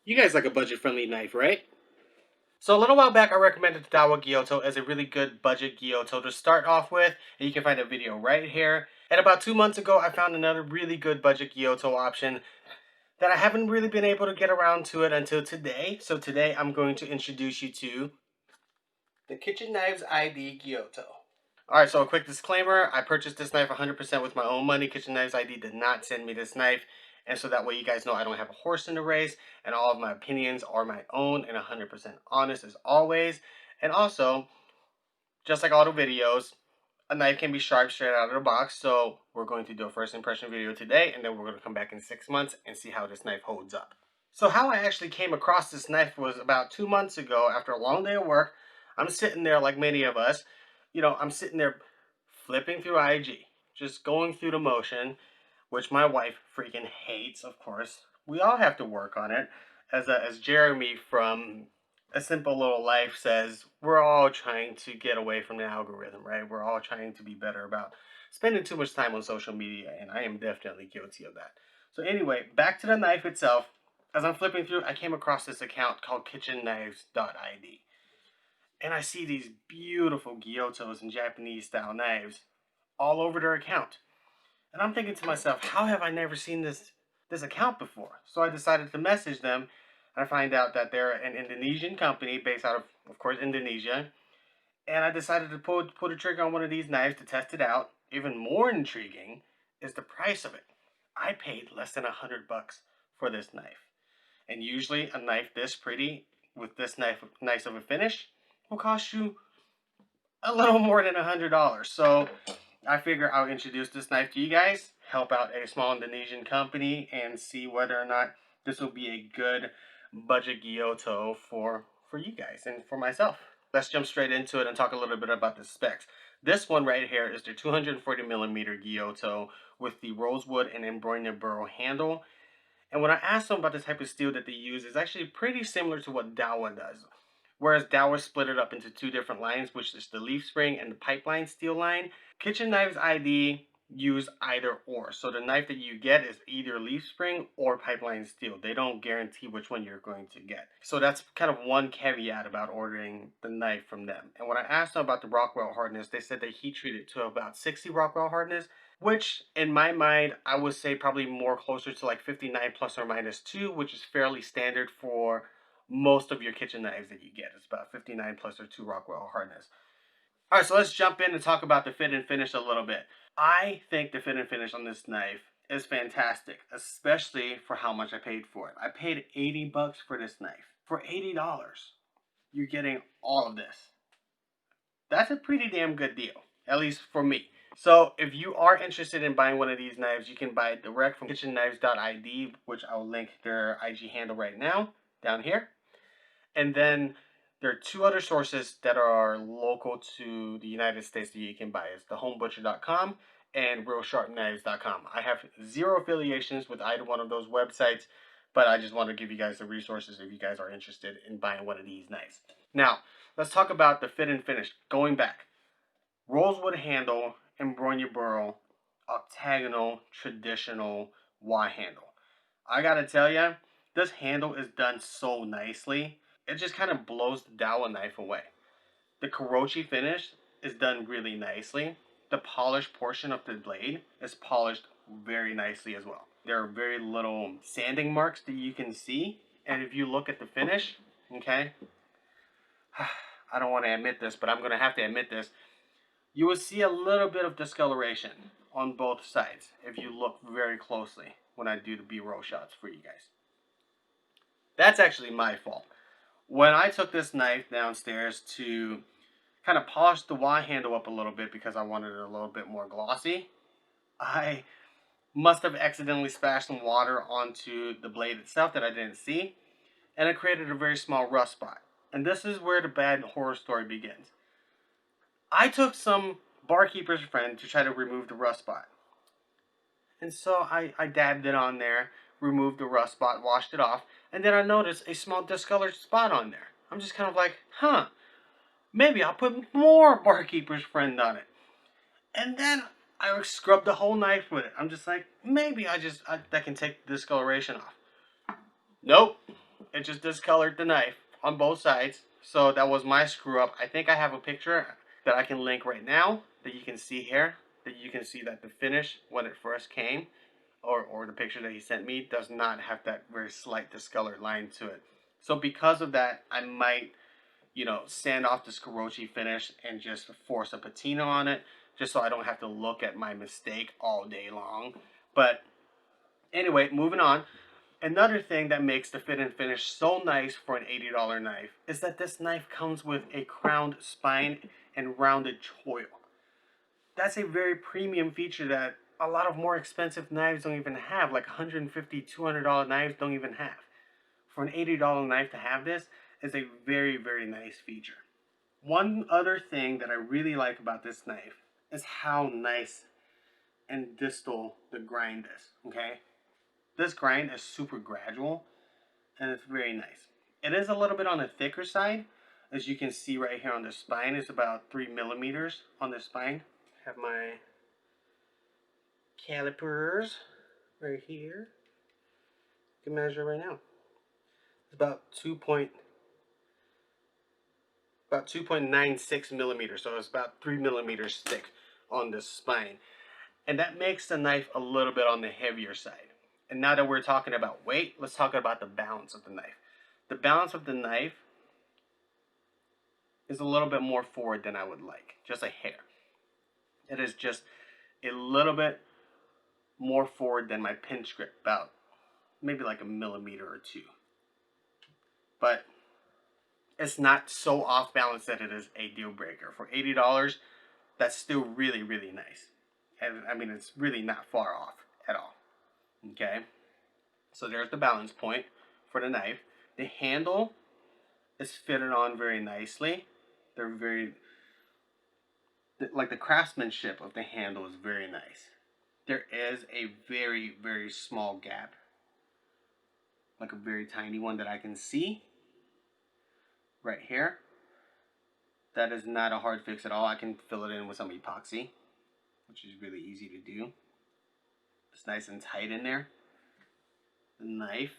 You guys like a budget-friendly knife, right? So a little while back, I recommended the Daiwa Gyuto as a really good budget Gyuto to start off with, and you can find a video right here. And about 2 months ago, I found another really good budget Gyuto option that I haven't really been able to get around to it until today. So today, I'm going to introduce you to the KitchenKnives.ID Gyuto. Alright, so a quick disclaimer, I purchased this knife 100% with my own money. KitchenKnives.ID did not send me this knife. And so that way you guys know I don't have a horse in the race, and all of my opinions are my own and 100% honest as always. And also, just like all the videos, a knife can be sharp straight out of the box. So we're going to do a first impression video today, and then we're going to come back in 6 months and see how this knife holds up. So how I actually came across this knife was about 2 months ago after a long day of work. I'm sitting there like many of us. I'm sitting there flipping through IG, just going through the motion, which my wife freaking hates, of course. We all have to work on it. As Jeremy from A Simple Little Life says, we're all trying to get away from the algorithm, right? We're all trying to be better about spending too much time on social media, and I am definitely guilty of that. So anyway, back to the knife itself. As I'm flipping through, I came across this account called KitchenKnives.ID. And I see these beautiful Gyutos and Japanese style knives all over their account. And I'm thinking to myself, how have I never seen this account before? So I decided to message them, and I find out that they're an Indonesian company based out of course, Indonesia. And I decided to pull a trigger on one of these knives to test it out. Even more intriguing is the price of it. I paid less than $100 for this knife. And usually a knife this pretty with this nice of a finish will cost you a little more than $100. So I figure I'll introduce this knife to you guys, help out a small Indonesian company, and see whether or not this will be a good budget Gyuto for you guys and for myself. Let's jump straight into it and talk a little bit about the specs. This one right here is the 240 millimeter Gyuto with the rosewood and embroidered burl handle. And when I asked them about the type of steel that they use, it's actually pretty similar to what Daiwa does. Whereas Daiwa split it up into two different lines, which is the leaf spring and the pipeline steel line. Kitchen Knives ID use either or. So the knife that you get is either leaf spring or pipeline steel. They don't guarantee which one you're going to get. So that's kind of one caveat about ordering the knife from them. And when I asked them about the Rockwell hardness, they said they heat treat it to about 60 Rockwell hardness, which in my mind, I would say probably more closer to like 59 plus or minus 2, which is fairly standard for most of your kitchen knives that you get. It's about 59 plus or 2 Rockwell hardness. All right, so let's jump in and talk about the fit and finish a little bit. I think the fit and finish on this knife is fantastic, especially for how much I paid for it. I paid $80 for this knife. For $80, you're getting all of this. That's a pretty damn good deal, at least for me. So if you are interested in buying one of these knives, you can buy it direct from KitchenKnives.ID, which I'll link their IG handle right now down here. And then there are two other sources that are local to the United States that you can buy. It's thehomebutcher.com and realsharpknives.com. I have zero affiliations with either one of those websites, but I just want to give you guys the resources if you guys are interested in buying one of these knives. Now, let's talk about the fit and finish. Going back, rosewood handle, embroidered burl, octagonal, traditional Y handle. I gotta tell you, this handle is done so nicely. It just kind of blows the Daiwa knife away. The Karochi finish is done really nicely. The polished portion of the blade is polished very nicely as well. There are very little sanding marks that you can see. And if you look at the finish, okay, I don't want to admit this, but I'm going to have to admit this. You will see a little bit of discoloration on both sides if you look very closely when I do the B-roll shots for you guys. That's actually my fault. When I took this knife downstairs to kind of polish the Y handle up a little bit because I wanted it a little bit more glossy, I must have accidentally splashed some water onto the blade itself that I didn't see, and it created a very small rust spot. And this is where the bad horror story begins. I took some barkeeper's friend to try to remove the rust spot. And so I dabbed it on there, removed the rust spot, washed it off, and then I noticed a small discolored spot on there. I'm just kind of like, huh, maybe I'll put more barkeeper's friend on it. And then I scrubbed the whole knife with it. I'm just like, maybe that can take the discoloration off. Nope. it just discolored the knife on both sides. So that was my screw up. I think I have a picture that I can link right now that you can see here. That you can see that the finish when it first came, or the picture that he sent me, does not have that very slight discolored line to it. So because of that, I might, sand off the Scorochi finish and just force a patina on it, just so I don't have to look at my mistake all day long. But anyway, moving on. Another thing that makes the fit and finish so nice for an $80 knife is that this knife comes with a crowned spine and rounded choil. That's a very premium feature that a lot of more expensive knives don't even have, like $150, $200 knives don't even have. For an $80 knife to have this is a very, very nice feature. One other thing that I really like about this knife is how nice and distal the grind is, okay? This grind is super gradual and it's very nice. It is a little bit on the thicker side. As you can see right here on the spine, it's about 3 millimeters on the spine. Have my calipers right here. You can measure right now. It's about 2.96 millimeters, so it's about 3 millimeters thick on the spine. And that makes the knife a little bit on the heavier side. And now that we're talking about weight, let's talk about the balance of the knife. The balance of the knife is a little bit more forward than I would like, just a hair. It is just a little bit more forward than my pinch grip, about maybe like a millimeter or two. But it's not so off balance that it is a deal breaker. For $80, that's still really, really nice. And I mean, it's really not far off at all. Okay, so there's the balance point for the knife. The handle is fitted on very nicely. They're very, like the craftsmanship of the handle is very nice. There is a very, very small gap, like a very tiny one that I can see right here. That is not a hard fix at all. I can fill it in with some epoxy, which is really easy to do. It's nice and tight in there. The knife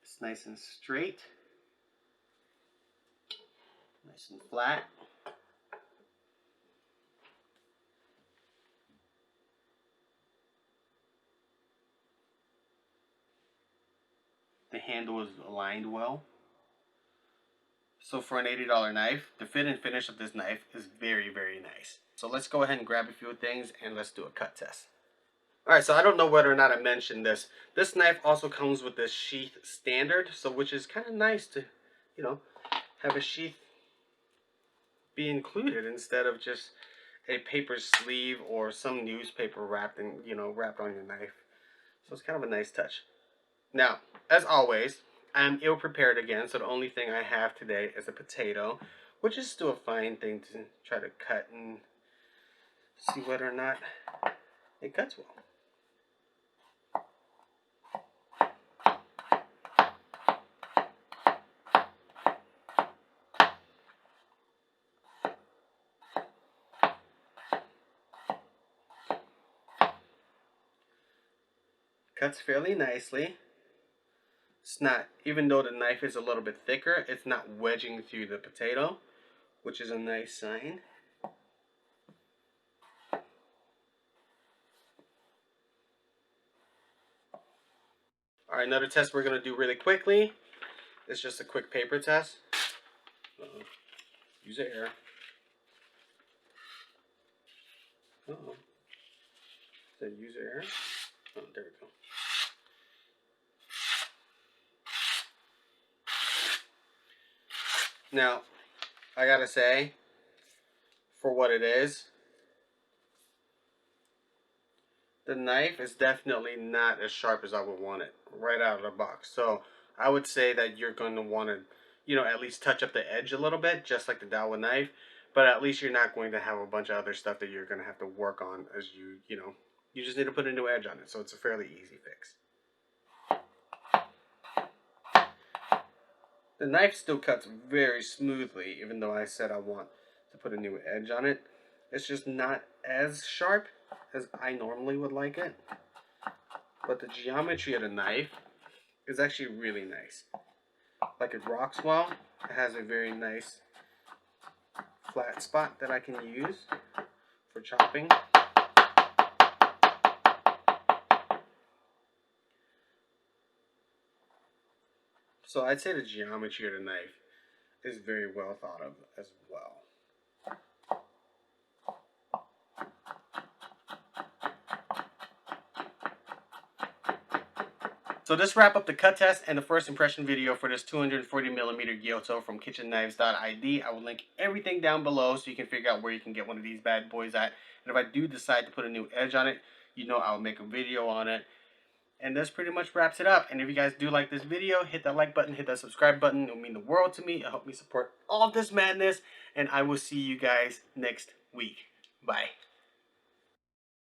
is nice and straight, nice and flat. The handle is aligned well. So for an $80 knife, the fit and finish of this knife is very, very nice. So let's go ahead and grab a few things and let's do a cut test. Alright, so I don't know whether or not I mentioned this. This knife also comes with this sheath standard, so which is kind of nice to, have a sheath be included instead of just a paper sleeve or some newspaper wrapped on your knife. So it's kind of a nice touch. Now, as always, I'm ill prepared again, so the only thing I have today is a potato, which is still a fine thing to try to cut and see whether or not it cuts well. Cuts fairly nicely. It's not, even though the knife is a little bit thicker, it's not wedging through the potato, which is a nice sign. Alright, another test we're going to do really quickly. It's just a quick paper test. Use air. So use air. Oh, there we go. Now, I gotta say, for what it is, the knife is definitely not as sharp as I would want it right out of the box. So I would say that you're going to want to, at least touch up the edge a little bit, just like the Daiwa knife. But at least you're not going to have a bunch of other stuff that you're going to have to work on as you just need to put a new edge on it. So it's a fairly easy fix. The knife still cuts very smoothly, even though I said I want to put a new edge on it. It's just not as sharp as I normally would like it. But the geometry of the knife is actually really nice. Like it rocks well. It has a very nice flat spot that I can use for chopping. So I'd say the geometry of the knife is very well thought of as well. So this wrap up the cut test and the first impression video for this 240mm gyuto from KitchenKnives.ID. I will link everything down below so you can figure out where you can get one of these bad boys at. And if I do decide to put a new edge on it, you know I'll make a video on it. And this pretty much wraps it up. And if you guys do like this video, hit that like button, hit that subscribe button. It will mean the world to me. It'll help me support all of this madness. And I will see you guys next week. Bye.